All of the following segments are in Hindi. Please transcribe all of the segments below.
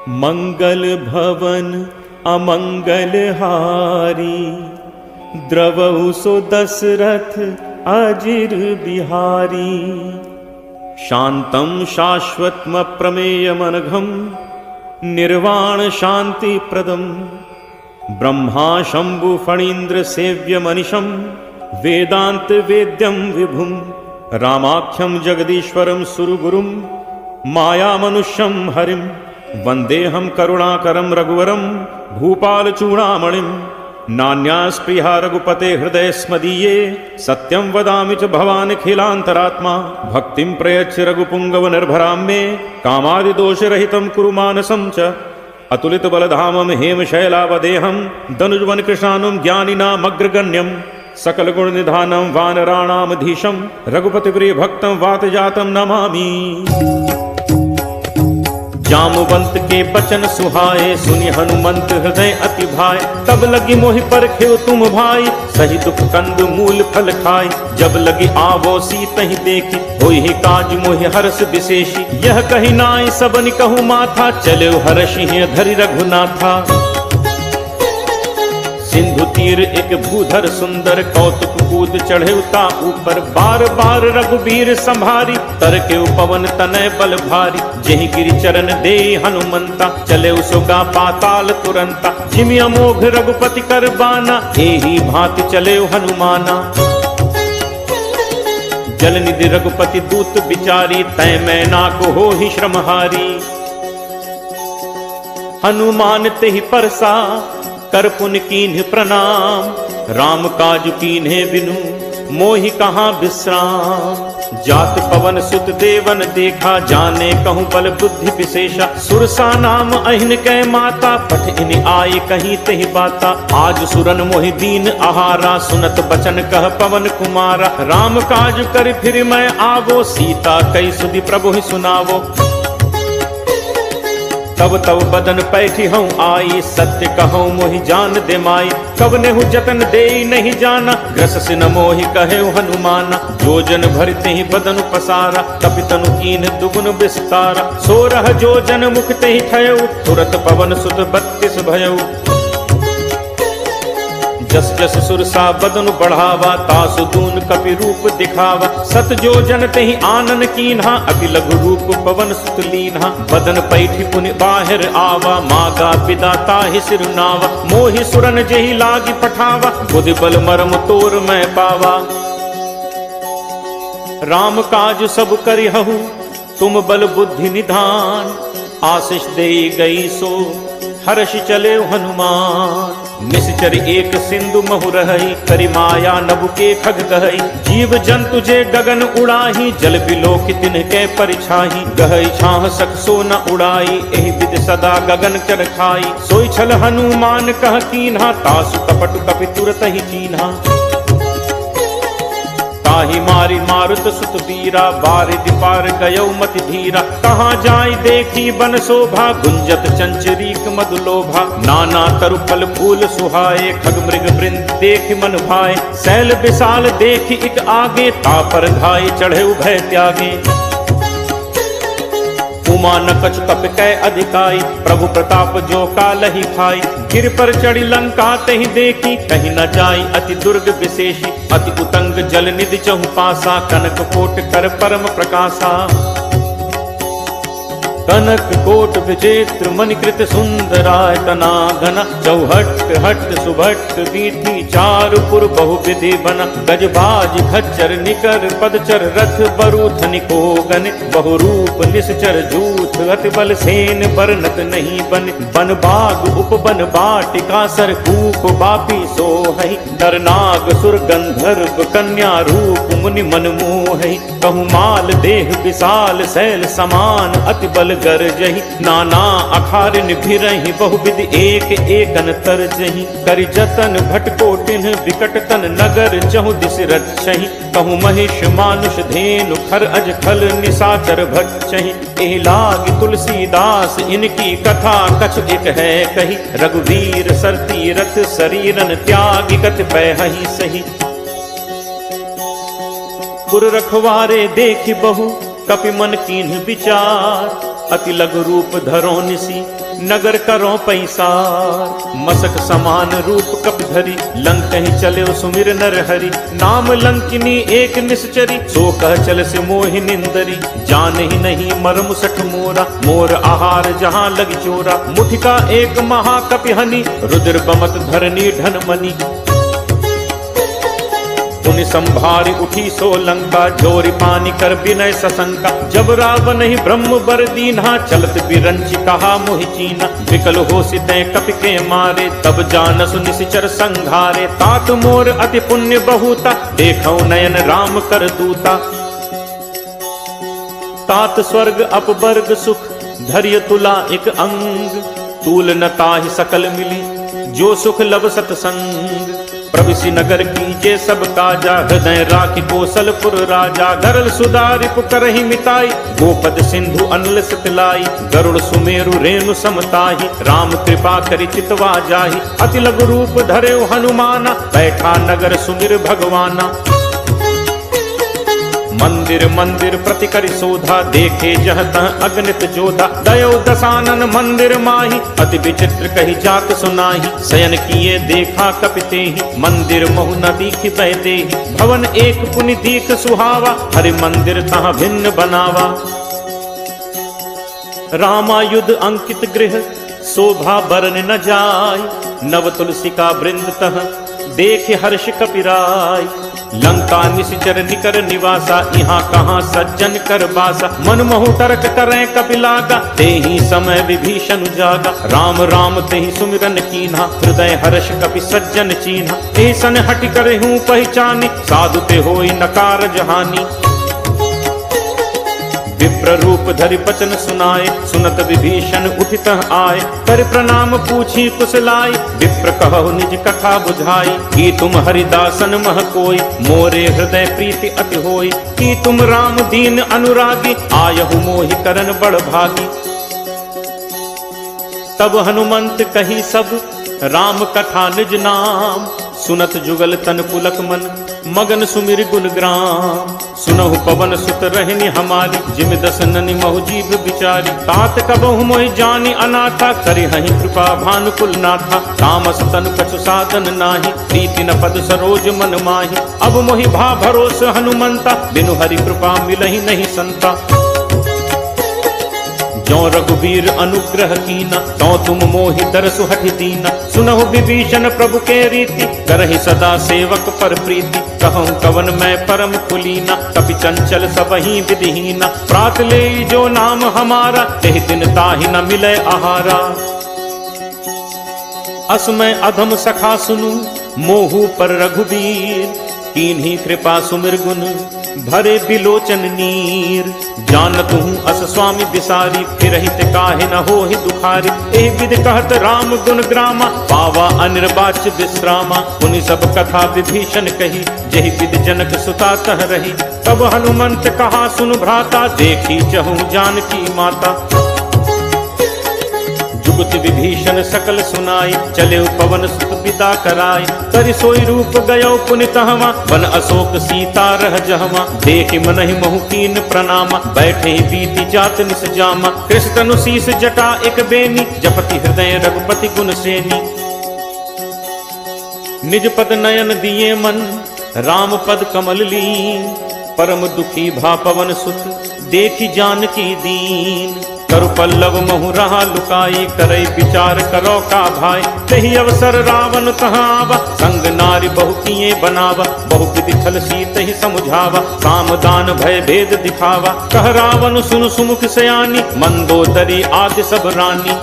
मंगल भवन अमंगल हारी, द्रवहु सो दशरथ अजिर बिहारी। शांतं शाश्वतम प्रमेयमनघं, निर्वाण शांति प्रदम। ब्रह्मा शंभु फणीन्द्र सेव्य मनिशं, वेदांत वेद्यं विभुं। रामाख्यं जगदीश्वरं सुरगुरुं, माया मनुष्यं हरिं। वंदेहं करुणाकरं रघुवरं, भूपाल चूड़ामणिं। नान्यास्पृहा रघुपते हृदय स्मदीये, सत्यं वदामि च भवान् खिलान्तरात्मा। भक्तिं प्रयच्छ रघुपुंगव निर्भरां मे, कामादिदोषरहितं कुरु मानसं च। अतुलित बलधामं हेमशैलावदेहं, दनुजवन कृशानुं ज्ञानिनामग्रगण्यं। सकल गुण निधानं वानराणामधीशं, रघुपति प्रिय भक्तं वातजातं नमामि। जामवंत के बचन सुहाए, सुनि हनुमंत हृदय अति भाए। तब लगी मोहि परखियो तुम भाई, सही दुख कंद मूल फल खाई। जब लगी आवो सीतहि देखी, होई ही काज मोहि हर्ष विशेषी। यह कही नाई सबनि कहूँ माथा, चले हर्षि धरि रघुनाथा। सिंधु तीर एक भूधर सुंदर, कौतुक कूद चढ़े उता ऊपर। बार बार रघुबीर संभारी, तर के पवन तनय बल भारी। जेहि गिरि चरण दे हनुमंता, चले उसोगा पाताल तुरंता। जिमि अमोघ रघुपति कर बाना, एहि भांति चले हनुमाना। जल निधि रघुपति दूत बिचारी, तय मैना को हो ही श्रमहारी। हनुमान तेहि परसा, कर पुन कीन्ह प्रणाम। राम काज कीन्हे बिनु, मोहि कहाँ विश्राम। जात पवन सुत देवन देखा, जाने कहूँ बल बुद्धि विशेषा। सुरसा नाम अहिन कै माता, पठ इन आए कहीं तेहि बाता। आज सुरन मोहि दीन आहारा, सुनत बचन कह पवन कुमारा। राम काज कर फिर मैं आवो, सीता कई सुधि प्रभु ही सुनावो। तब तब बदन पैठी हूँ आई, सत्य कहूँ मोहि जान दे माई। कवने हूँ जतन दे नहीं जाना, ग्रस सिन मोहि कहे हनुमाना। जो जन भरते ही बदन पसारा, कपितनु कीन दुगुन विस्तारा। 16 जो जन मुख ते ही ठयऊ, तुरत पवन सुत 32 भयऊ। जस जस सुरसा बदन बढ़ावा, तासु दून कपि रूप दिखावा। सत जो जन तेहि आनन कीन्हा, अति लघु रूप पवन सुत लीन्हा। बदन पैठी पुनि बाहिर आवा, मागा विदाता ही सिरुनावा। मोहि सुरन जेहि लागी पठावा, बुद्धि बल मरम तोर मैं पावा। राम काज सब करिहु, तुम बल बुद्धि निधान। आशीष दे गई सो, हर्ष चले हनुमान। निश्चर एक सिंधु महु रही, करि माया नभु के खग कहई। जीव जंतु जे गगन उड़ाही, जल बिलोक तिनके परिछाही। गहई छाह सख सो न उड़ाई, एहि विधि सदा गगन चर खाई। सोई छल हनुमान कह कीन्हा, तासु कपट कपि तुरत ही चीन्हा। ताहि मारी मारुत सुत वीरा, बारिधि पार गयौ मति धीरा। कहाँ जाय देखी बन शोभा, गुंजत चंचरीक मधुलोभा। नाना तरु फल फूल सुहाए, खग मृग वृंद देख मन भाए। शैल विशाल देखी इक आगे, तापर घाय चढ़े भय त्यागे। उमा न कछु कप कै अधिकाई, प्रभु प्रताप जो कालहि खाई। गिर पर चढ़ी लंका तेहि देखी, कहीं न जाई अति दुर्ग विशेषी। अति उतंग जल निधि चहु पासा, कनक कोट कर परम प्रकाशा। कनक कोट विचित्र मणिकृत सुंदरायतना घना। चौहट हट सुभट वीथी, चारुपुर बहुविधि बना। गजबाज खच्चर निकर पदचर, रथ बरु धनिको गन। बहुरूप निश्चर जूथ, अति बल सेन बरनत नहीं बन। बन बाग उपवन बाटिका, सर कूप बापी सोहई। नरनाग सुर गंधर्व कन्या, रूप मुनि मन मोहई। कहूँ माल देह विशाल, शैल समान अति बल गरजहि। नाना अखारिन भिरहि, बहुविधि एक एकन तरजहि। करि जतन भटकोटिन, विकट तन नगर चहु दिस रक्षहि। कहूँ महिष मानुष धेनु, खर अज खल निशाचर भक्षहि। एहि लागी तुलसीदास, इनकी कथा कछु एक है कही। रघुवीर सर तीरथ, शरीरन त्यागी कत पैहि सही। पुर रखवारे देखि बहु, कपि मन कीन्ह विचार। अति लघु रूप धरो निसी, नगर करो पैसार। मसक समान रूप कप धरी, लंक ही चले सुमिर नर हरि। नाम लंकिनी एक निश्चरी, सो कह चल से मोहि निंदरी। जान ही नहीं मरम सठ मोरा, मोर आहार जहाँ लग चोरा। मुठिका एक महाकपिहनि, रुद्र बमत धरनी धन मनी। पुनि संभारी उठी सो लंका, जोरी पानी कर विनय सशंका। जब रावण ही ब्रह्म बर दीन्हा, चलत बिरंची कहा मोहि चीना। विकल हो सिते कपि के मारे, तब जानसु निशिचर संघारे। तात मोर अति पुण्य बहुता, देखौ नयन राम कर दूता। तात स्वर्ग अपवर्ग सुख, धैर्य तुला एक अंग। तूल न ताहि सकल मिली, जो सुख लब सतसंग। प्रविशि नगर कीजे सब काजा, हृदय राखि कौशलपुर राजा। गरल सुधारि पुकरहि मिताई, गोपद सिंधु अनल सतलाई। गरुड़ सुमेरु रेणु समताहि, राम कृपा करि चितवा जाहि। अति लघु रूप धरे हनुमाना, बैठा नगर सुमिर भगवाना। मंदिर मंदिर प्रति करि शोधा, देखे जह तह अगणित जोधा। दयो दसानन मंदिर माही, अति विचित्र कही जात सुनाही। शयन किए देखा कपितेहि, मंदिर महु न दीखि बहतेहि। भवन एक पुनि दीख सुहावा, हरि मंदिर तहाँ भिन्न बनावा। रामायुध अंकित गृह, शोभा बरन न जाय। नव तुलसिका वृंद तह, देख हर्ष कपिराय। लंका निशिचर निकर निवासा, यहाँ कहाँ सज्जन कर बासा। मन महु तर्क करें कपिलागा, तेहि समय विभीषण जागा। राम राम तेहि सुमिरन कीन्हा, हृदय हर्ष कपि सज्जन चीन्हा। ऐसन हटि करे हूँ पहचानी, साधु ते होई नकार जहानी। विप्र रूप धरि बचन सुनाए, सुनत विभीषण उठित आए। कर प्रणाम पूछी कुशलाई, विप्र कहु निज कथा बुझाई। कि तुम हरिदासन मह कोई, मोरे हृदय प्रीति अति होई। कि तुम राम दीन अनुरागी, आयहु मोहि करन बड़ भागी। तब हनुमंत कही सब, राम कथा निज नाम। सुनत जुगल तन पुलक मन, मगन सुमिर गुण ग्राम। सुनहु पवन सुत रहनी हमारी, जिम दस ननि महु जीव बिचारी। तात कबहु मोहि जानी अनाथा, करि हहि कृपा भानुकुल नाथा। तामस तन कछु साधन नाही, प्रीति न पद सरोज मन माही। अब मोहि भा भरोस हनुमंता, बिनु हरि कृपा मिलहि नहीं संता। जो रघुवीर अनुग्रह कीना, तो तुम मोहि दरसु हठि दीना। सुनहु विभीषण प्रभु के रीति, करहि सदा सेवक पर प्रीति। कहूँ कवन मैं परम कुलीना, कपि चंचल सबहि विधिहीना। प्रात ले जो नाम हमारा, तेहि दिन ताहि न मिले आहारा। असमय अधम सखा सुनु, मोहु पर रघुवीर। कीन्ही कृपा सुमिर गुण, भरे बिलोचन नीर। जानत हूँ अस स्वामी बिसारी, फिरहित काहे न होहि दुखारी। एहि विधि कहत राम गुण ग्रामा, पावा अनिर्वाच्य विश्रामा। पुनि सब कथा विभीषण कही, जेहि विधि जनक सुता तह रही। तब हनुमंत कहा सुन भ्राता, देखी चहु जानकी माता। जुगत विभीषण सकल सुनाई, चले पवन सुत पिता कराई। करि सोई रूप गयो पुनि तहवा, वन अशोक सीता रह जहवा। देखि मनहि महु कीन प्रणामा, बैठे बीति जात निस जामा। कृष्ण तनु शीस जटा एक बेनी, जपति हृदय रघुपति गुण सेनी। निज पद नयन दिए मन, राम पद कमल लीन। परम दुखी भा पवन सुत, देखि जानकी दीन। करु पल्लव महु रहा लुकाई, करई विचार करो का भाई। तही अवसर रावण तहाँ आवा, संग नारी बहु किए बनावा। बहु विधि छल सीत ही समुझावा, साम दान भय भेद दिखावा। कह रावण सुन सुमुख सयानी, मंदोदरी आदि सब रानी।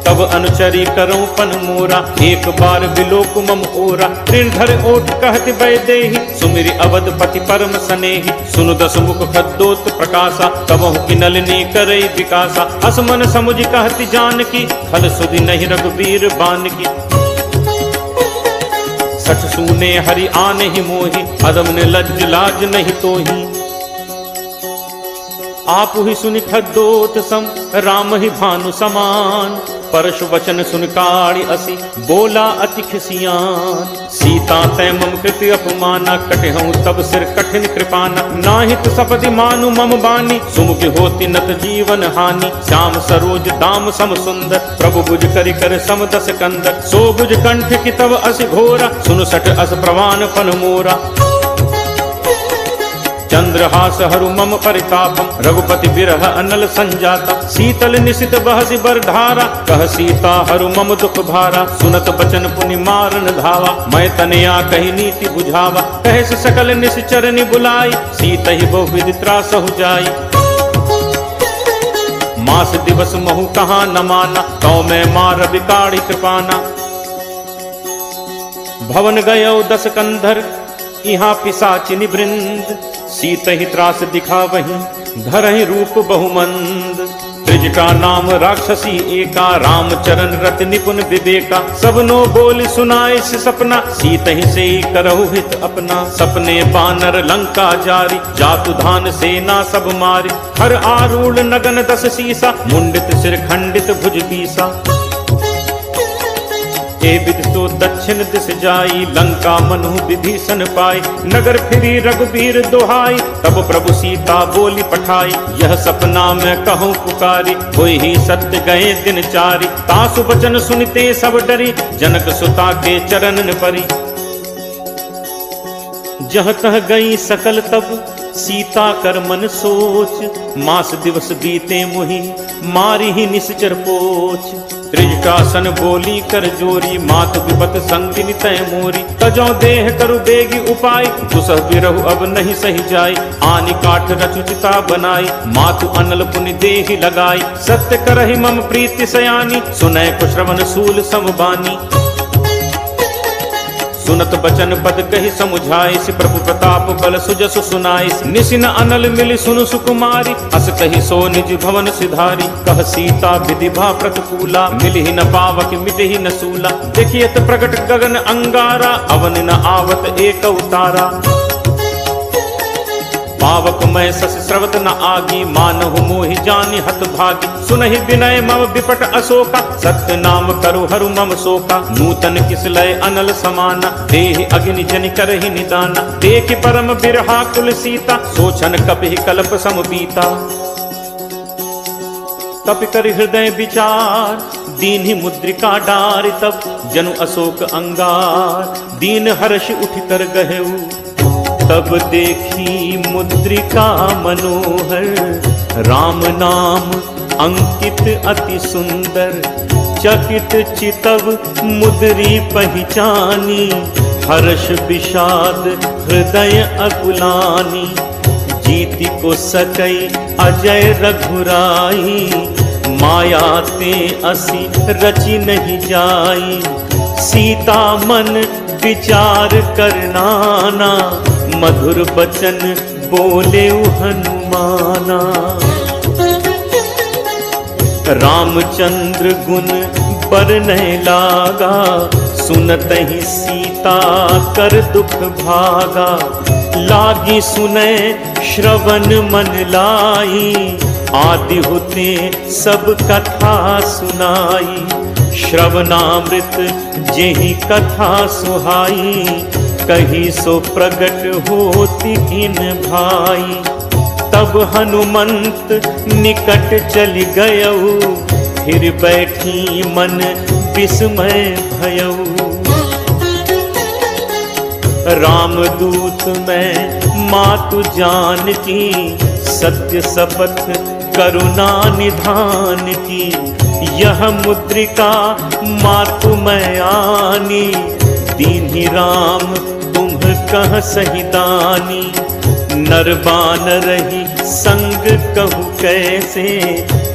तब अनुचरी करो पन मोरा, एक बार बिलोक मम ओरा। तृणधर ओठ कहत वैदेही, सुमिरि अवधपति परम सनेही। सुनु दस मुख खद्दोत प्रकाशा, कबहु की नलिनी करई विकासा। असमन समुझ कहति जानकी, खल सुधि नहीं रघुवीर बानकी। सठ सूने हरि आने ही मोही, अदम ने लज्ज लाज नहीं तोही। आप ही सुनि खद्दोत सम राम ही भानु समान। परशु वचन सुन काढ़ी असी बोला अति खिसियान। सीता तै मम कृति अपमाना कटहूँ तब सिर कठिन कृपाना। नाहित सपदि मानु मम बानी सुमुख होती नत जीवन हानि। श्याम सरोज दाम सम सुंदर प्रभु बुझ करि कर सम दस कंदर। सो बुझ कंठ की तब अस घोरा सुन सट अस प्रवान पन मोरा। चंद्रहास हरु मम परितापम रघुपति बिरह अनल संजाता। शीतल निशित बहसि बर धारा कह सीता हरु मम दुख भारा। सुनत बचन पुनि मारन धावा मैं तनया कही नीति बुझावा। कहस सकल निश्चर नि बुलाई सीत ही बहु विधि त्रासहु जाई। मास दिवस महु कहाँ न माना तौ मैं मार बिकाढ़ी कृपाना। भवन गयो दस कंधर यहाँ पिशाचिनी वृंद। सीत ही त्रास दिखा वहीं धरहि रूप बहुमंद। त्रिजटा नाम राक्षसी एका रामचरण रत निपुण विवेका। सबनो बोल सुनाए सपना सीत ही से करहु हित अपना। सपने बानर लंका जारी जातु धान सेना सब मारी। हर आरूढ़ नगन दस सीसा मुंडित सिर खंडित भुज बीसा। विधि तो दक्षिण दिस जाई लंका मनु विभीषण पाई। नगर फिरी रघुबीर दोहाई तब प्रभु सीता बोली पठाई। यह सपना मैं कहूँ पुकारी कोई ही सत्य गए दिन चारी। तासु वचन सुनते सब डरी जनक सुता के चरणन परी। जह तह गई सकल तब सीता कर मन सोच। मास दिवस बीते मुहि मारी ही निश्चर पोच। त्रिजटासन बोली कर जोरी मात विपत संगिनी तय मोरी। तजौ देह करु बेगी उपाय दुसह बिरहु अब नहीं सही जाय। आनि काठ रचुचिता बनाई मातु अनल पुनि देहि लगाई। सत्य करहि मम प्रीति सयानी सुनय कुश्रवण सूल समबानी। सुनत बचन पद कही समुझाइस प्रभु प्रताप बल सुजसु सुनाइस। निसिन अनल मिलि सुनु सुकुमारी अस कही सो निज भवन सिधारी। कह सीता विधि भा प्रतिकूला मिलहि न पावक मिटहि न सूला। देखियत प्रकट गगन अंगारा अवन न आवत एक उतारा। पावक मैं सस स्रवत न आगी मानहु मोहि जानि हत भागी। सुनहि विनय मम विपट अशोका सत्य नाम करु हरु मम शोका। नूतन किसलय अनल समाना देहि अग्नि जनि करहि निदाना। देखि परम बिरहा कुल सीता सोचन कपि कल्प सम बीता। तप कर हृदय विचार दीन्हि मुद्रिका डारि तब जनु अशोक अंगार। दीन हर्ष उठ कर गहेऊ तब देखी मुद्रिका मनोहर। राम नाम अंकित अति सुंदर चकित चितव मुद्री पहचानी। हर्ष विषाद हृदय अकुलानी जीति को सकई अजय रघुराई। माया ते असी रचि नहीं जाई सीता मन विचार करनाना। मधुर बचन बोले हनुमाना। रामचंद्र गुण बरनय लागा सुनत ही सीता कर दुख भागा। लागी सुने श्रवण मन लाई आदि होते सब कथा सुनाई। श्रवणामृत जेहि कथा सुहाई कही सो प्रगट होती इन भाई। तब हनुमंत निकट चली गयऊ फिर बैठी मन विस्मय भयऊ। रामदूत मैं मातु जानकी सत्य शपथ करुणा निधान की। यह मुद्रिका मातु मैं आनी दीन्हि राम तुम कह सहिदानी। नरबान रही संग कहु कैसे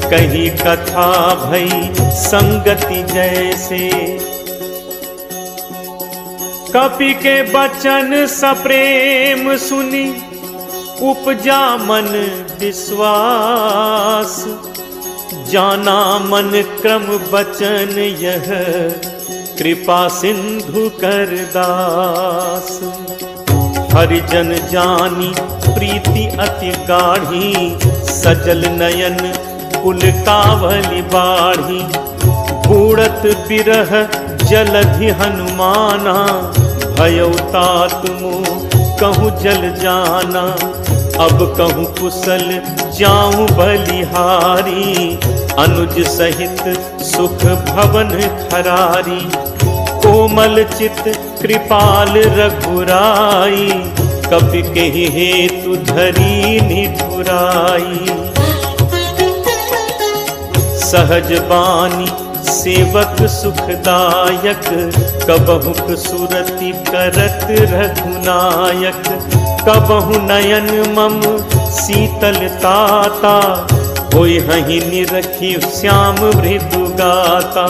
कही कथा भई संगति जैसे। कपि के बचन सप्रेम सुनी उपजा मन विश्वास। जाना मन क्रम बचन यह कृपा सिंधु कर दास। हरिजन जानी प्रीति अति गाढ़ी, सजल नयन कुल कावली बाढ़ी। बूढ़त बिरह जलधि हनुमाना, भयउ तात मोह कहूँ जल जाना। अब कहूँ कुशल जाऊं बलिहारी, अनुज सहित सुख भवन खरारी। कोमल चित कृपाल रघुराई, कपि केहि हेतु धरी निठुराई। सहज बानी सेवक सुखदायक, कबहुक सुरति करत रघुनायक। कबहु नयन मम शीतल ताता, होय हहि निरखी श्याम मृदु गाता।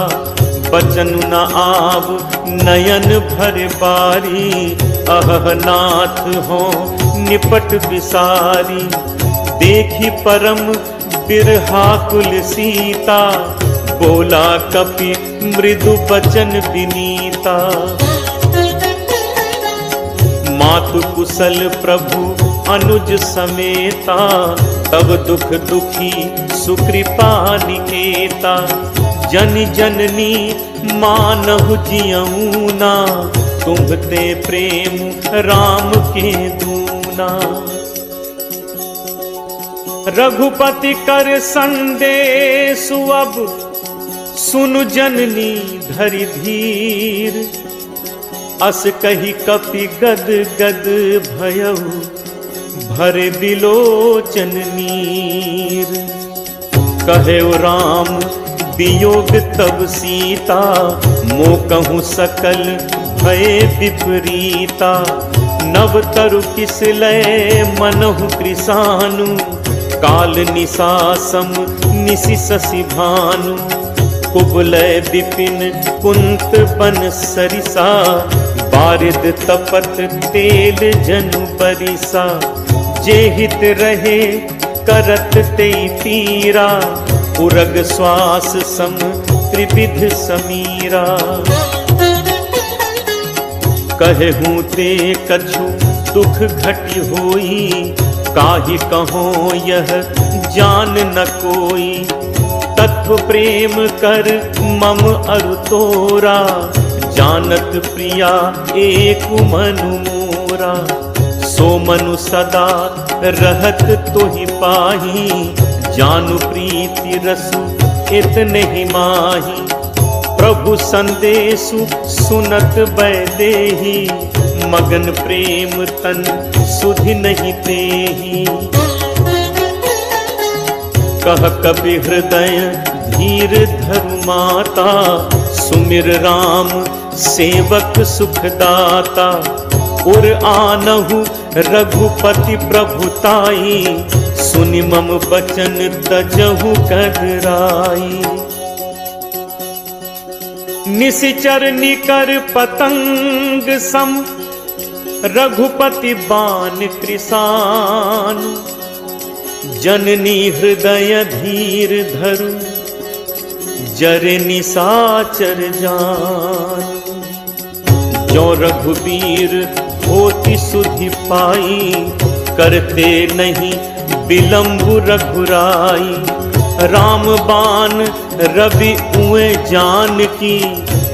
बचन न आव नयन भर बारी, अहह नाथ हो निपट बिसारी। देखी परम बिरहा कुल सीता, बोला कपि मृदु बचन विनीता। मातु कुशल प्रभु अनुज समेता, तब दुख दुखी सुकृपा निकेता। जन जननी मानहु जियऊना, तुम्हते प्रेम राम के दूना। रघुपति कर संदेशु अब, सुनु जननी धरि धीर। अस कही कपि गद गद भयउ, भरे बिलोचन नीर। कहे राम वियोग तब सीता, मो कहूँ सकल भय विपरीता। नव तरु किस लय मनहु कृसानु, काल निशासम निशि शशि भानु। कुबलय विपिन कुंत बन सरिसा, बारिद तपत तेल जनु परिसा। जे हित रहे करत ते पीरा, उरग श्वास सम त्रिविध समीरा। कहूँ ते कछु दुख घटि होई, काहि कहो यह जान न कोई। तत्व प्रेम कर मम अरु तोरा, जानत प्रिया एक मनु मोरा। सो मनु सदा रहत तोहि पाही, जानु प्रीति रसु इतने ही माही। प्रभु संदेशु सुनत बैदेही, मगन प्रेम तन सुधि नहीं तेही। कह कपि हृदय धीर धरु माता, सुमिर राम सेवक सुखदाता। उर आनहु रघुपति प्रभुताई, सुनि मम बचन तजहु कदराई। निशिचर निकर पतंग सम, रघुपति बान कृसान। जननी हृदय धीर धरु, जरे निशाचर जान। जो रघुबीर होति सुधि पाई, करते नहीं विलंबु रघुराई। राम बान रवि उए जान की,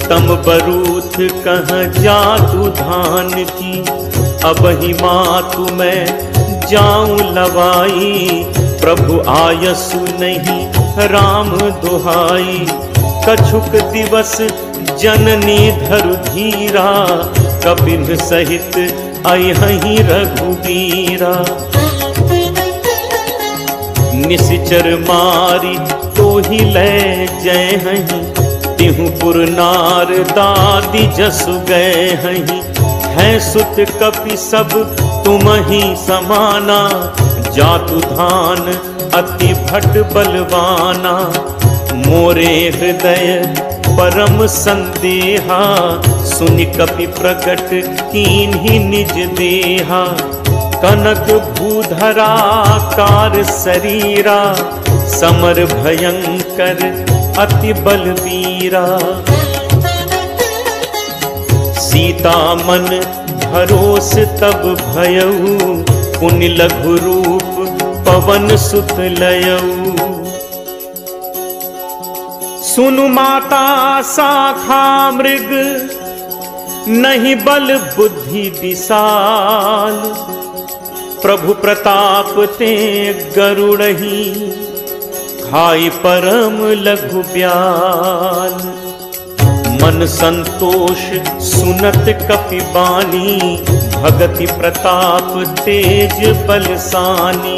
तम बरूथ कह जातु धान की। अब ही मातु मैं जाऊं लवाई, प्रभु आयसु नहीं राम दुहाई। कछुक दिवस जननी धरु धीरा, कपिन सहित अयहि रघुबीरा। निशिचर मारी तो ही ले जय हहीं, तिहु पुर नार दादी जसु गए हहीं। है सुत कपि सब तुम ही समाना, जातु धान अति भट बलवाना। मोरे हृदय परम संदेहा, सुनि कपि प्रगट कीन्ही निज देहा। कनक भूधरा कार शरीरा, समर भयंकर अति बलवीरा। सीता मन भरोस तब भयऊ, पुनि लघु रूप पवन सुत लयऊ। सुनु माता शाखा मृग, नहीं बल बुद्धि विशाल, प्रभु प्रताप ते गरुड़ही, खाई परम लघु ब्याल। मन संतोष सुनत कपि बानी, भगति प्रताप तेज बलसानी।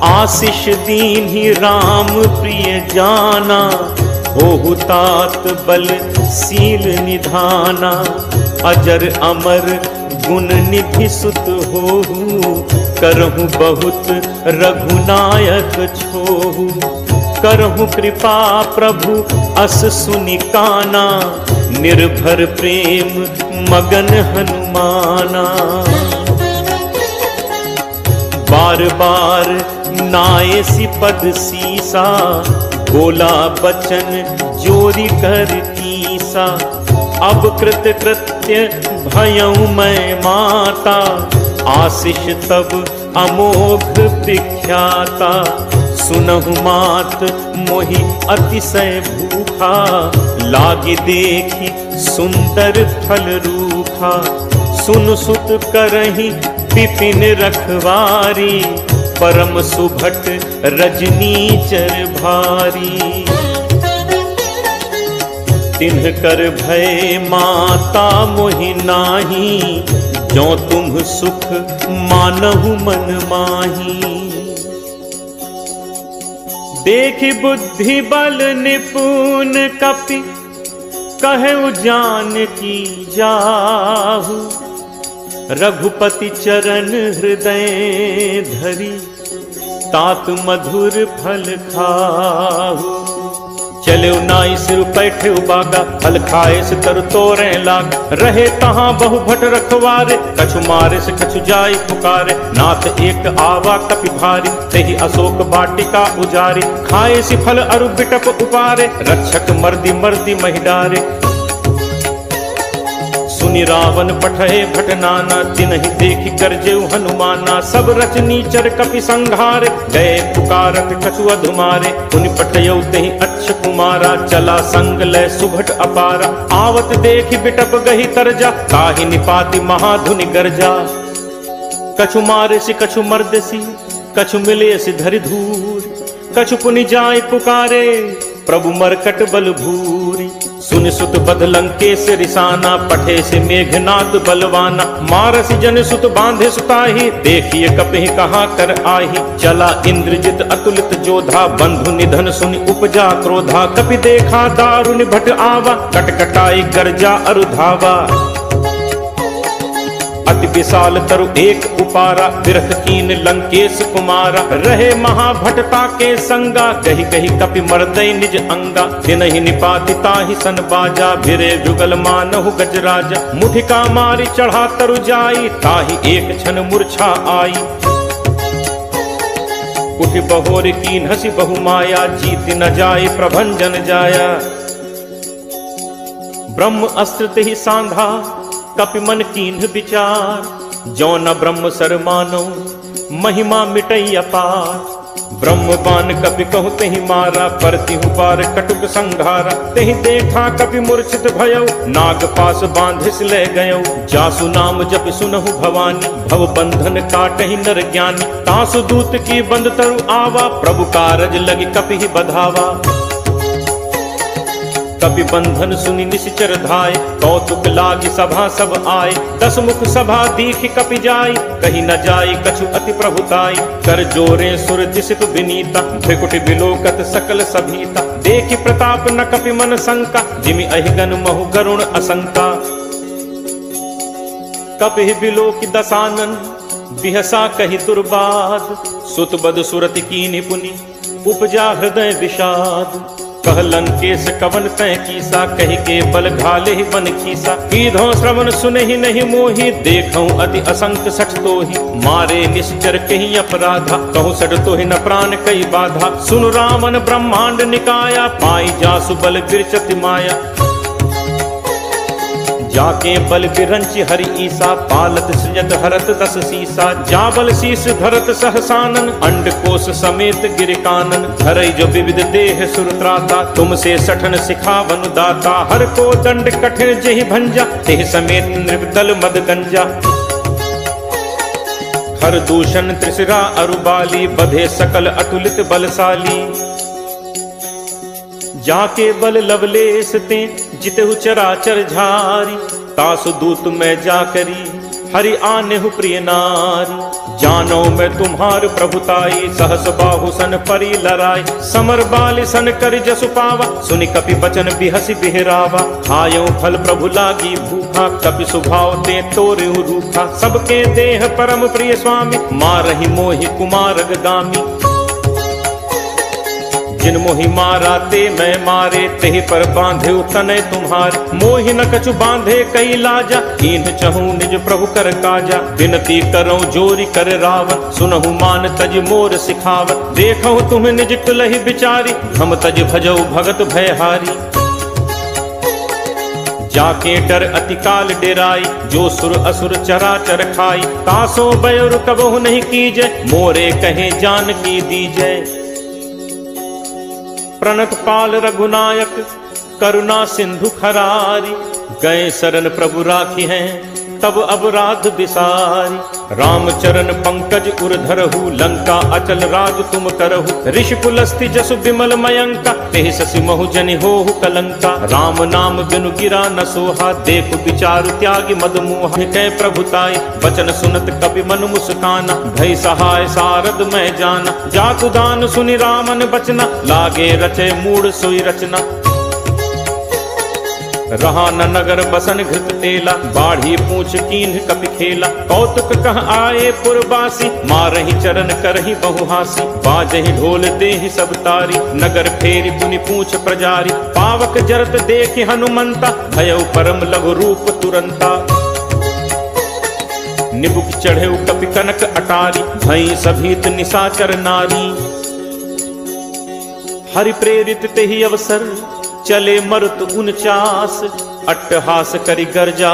आशीष दीन्हि राम प्रिय जाना, होहु तात बल सील निधाना। अजर अमर गुण निधि सुत होहु, करहु बहुत रघुनायक छोहु। करहु कृपा प्रभु अस सुनि काना, निर्भर प्रेम मगन हनुमाना। बार बार नायसी पद सीसा, बोला बचन जोरी कर कीसा। अब कृत कृत्य भयऊ मैं माता, आशीष तब अमोघ विख्याता। सुनहु मात मोहि अतिशय भूखा, लागी देखी सुंदर फल रूखा। सुन सुत करहि विपिन रखवारी, परम सुभट रजनीचर भारी। तिन्ह कर भय माता मोहि नाही, जो तुम सुख मानहु मन माही। देखि बुद्धि बल निपुण कपि, कहु जानकी जाहु। रघुपति चरण हृदय धरि, तात मधुर फल खाहु। चले नाई सिर बैठे बागा, फल खाए से तर तोरे लाग। रहे तहाँ बहु भट रखवारे, कछु मारे से कछु जाई पुकारे। नाथ एक आवा कपि भारी, तेहि अशोक वाटिका उजारी। खाए सी फल अरु बिटप उपारे, रक्षक मर्दी मर्दी महि डारे। सुनि रावण पठे भट नाना, तिन्हि देखि गर्जेउ हनुमाना। सब रचनीचर कपि संघारे, गए पुकारत कछु अधुमारे। पुनि पठयौ तेहि अच्छ कुमारा, चला संग लय सुभट अपारा। आवत देखि बिटप गही तरजा, ताहि निपाति महाधुनि गर्जा। कछु मारे सि कछु मर्दसी, कछु मिले सि धरि धूर। कछु पुनि जाय पुकारे, प्रभु मरकट बल भूरी। सुन सुत बध लंकेश रिसाना, पठे से मेघनाद बलवाना। मारस जन सुत बांधे सुताही, देखिए कपि कहाँ कर आही। चला इंद्रजित अतुलित जोधा, बंधु निधन सुनि उपजा क्रोधा। कपि देखा दारुनि भट आवा, कटकटाई गर्जा अरु धावा। अति विशाल तरु एक उपारा, विरथ कीन लंकेश कुमारा। रहे महाभटता के संगा, कही कही कपि मर्दय निज अंगा। तिनहि निपाति ताहि सन बाजा, भिरे जुगल मानहु गजराजा। मुठिका मारी चढ़ा तरु जाई, ताहि एक क्षण मूर्छा आई। उठि बहोर कीन हसी बहु माया, जीत न जाय प्रभंजन जाया। ब्रह्म अस्त्र तेहि सांधा, कपि मन कीन्ह विचार। जो न ब्रह्म सर मानो, महिमा मिटई अपार। ब्रह्म बान कपि कहु तेहि मारा, परतिहु पार कटुक संघारा। तेहि देखा कपि मूर्छित भयउ, नाग पास बांधिस ले गयउ। जासु नाम जपि सुनहु भवानी, भव बंधन काटहि नर ज्ञानी। तासु दूत की बंद तरु आवा, प्रभु कारज लगी कपि ही बधावा। कपि बंधन सुनि निश्चर धाय, कौतुक लागी सभा सब आए। दस मुख सभा दीखि कपि जाई, कही न जाई कछु अति प्रभुताई। कर जोरे सुर दिसित विनीता, भृकुटि बिलोकत सकल सभीता। देखि प्रताप न कपि मन शंका, जिमि अहिगन महु गरुण असंका। कपि बिलोकि दसानन, बिहसा कहि दुर्बाद। सुत बद सुरति कीन्हि पुनि, उपजा हृदय विषाद। कहलन केस कवन तय कीसा, कही के बल घाले ही बन खीसा। कीधो श्रवण सुने ही नहीं मोही, देखऊं अति असंक सठ तोही। मारे निश्चर कही अपराधा, कहूँ सठ तोहि न प्राण कई बाधा। सुन रामन ब्रह्मांड निकाया, पाई जासु बल विरचति माया। जाके बल बिरंच हरि ईसा, पालत सृजत हरत 10 सीसा। जाबल शीस धरत सहसानन, अंड कोश समेत गिर कानन। धरई जो विविध देह सुरत्राता, तुमसे सठन सिखावन दाता। हर को दंड कठिन जहि भंजा, तेह समेत नृपदल मद गंजा। हर दूषण त्रिशिरा अरुबाली, बधे सकल अतुलित बलशाली। जाके बल लवलेस ते, जितहु चराचर झारी। तासु दूत मैं जाकरी, हरि आनेहु प्रिय नारी। जानो मैं तुम्हार प्रभुताई, सहस बाहु सन परी लराई। समर बाल सन कर जसु पावा, सुनि कपि बचन बिहसि बिहरावा। खायो फल प्रभु लागी भूखा, कपि सुभाव ते तोरेहु रूखा। सबके देह परम प्रिय स्वामी, मारहि मोहि कुमारग गामी। जिन मोहि मारा ते मैं मारे, तेहि पर बांधे तनय तुम्हारे। मोहि न कछु बांधे कई लाजा, कीन्ह चहूँ निज प्रभु कर काजा। विनती करऊँ जोरी कर रावण, सुनहु मान तज मोर सिखावत। देखहु तुम निज तुलहि बिचारी, हम तज भजऊ भगत भयहारी। जाके डर अति काल डेराई, जो सुर असुर चराचर खाई। तासो बयोर कबहु नहीं कीजय, मोरे कहे जान की दीजय। प्रणत पाल रघुनायक, करुणा सिंधु खरारी। गए शरण प्रभु राखी हैं, तब अपराध बिसारी। रामचरण पंकज उर धरहु, लंका अचल राज तुम करहु। ऋषि कुलस्ति जसु विमल मयंका, तेहि शशि महु जनि होहु कलंका। राम नाम बिनु गिरा न सोहा, देखु विचारु त्यागी मद मोहा। कै प्रभुताई वचन सुनत कपि मन मुस्काना, भई सहाय सारद मैं जाना। जातु दान सुनि रामन बचना, लागे रचे मूड सोई रचना। रहा न नगर बसन घृत तेला, बाढ़ी पूछ कीन्ह कपि खेला। कौतुक कह आए पुरबासी, मारहि चरण करहि बहुहासी। बाजहि ढोल देहि सब तारी, नगर फेरि पुनि पूछ प्रजारी। पावक जरत देखि हनुमंता, भयउ परम लघु रूप तुरंता। निबुक चढ़ेउ कपि कनक अटारी, भई सभीत निशाचर नारी। हरि प्रेरित तेहि अवसर, चले मरुत 49। अट्टहास करि गर्जा,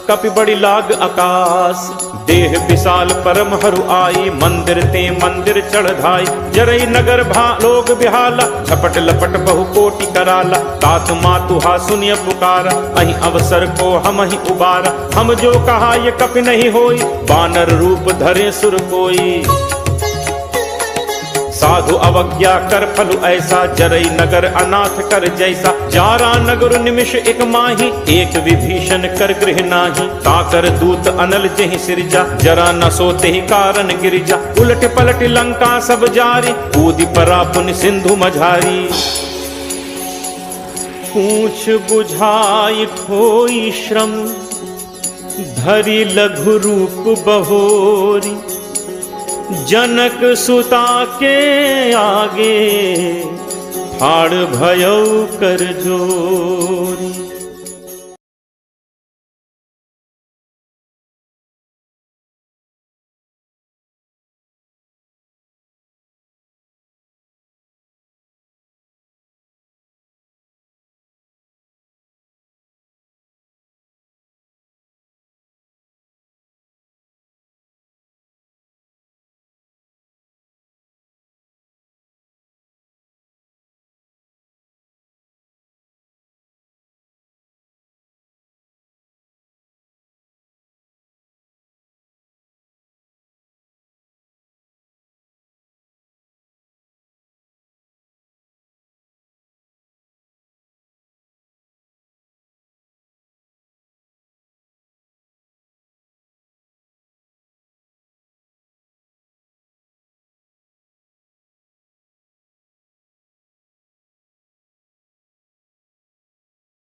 कपि बड़ी लाग आकाश। देह विशाल परम हरु आई, मंदिर ते मंदिर चढ़ धाई। जरई नगर भा लोग बिहाला, झपट लपट बहु कोटि कराला। तात मातु हा सुनिय पुकारा, अहि अवसर को हम ही उबारा। हम जो कहा ये कपि नहीं होई, बानर रूप धरे सुर कोई। साधु अवज्ञा कर फलु ऐसा, जरई नगर अनाथ कर जैसा। जारा नगर निमिष एक माही, एक विभीषण कर गृह नाही। ताकर दूत अनल जहि सिरजा, जरा न सोते ही कारण गिरिजा। उलट पलट लंका सब जारी, कूदि परा पुनि सिंधु मझारी। पूछ बुझाई ठोई श्रम, धरि लघु रूप बहोरी। जनक सुता के आगे, फाड़ भयउ कर जोरी।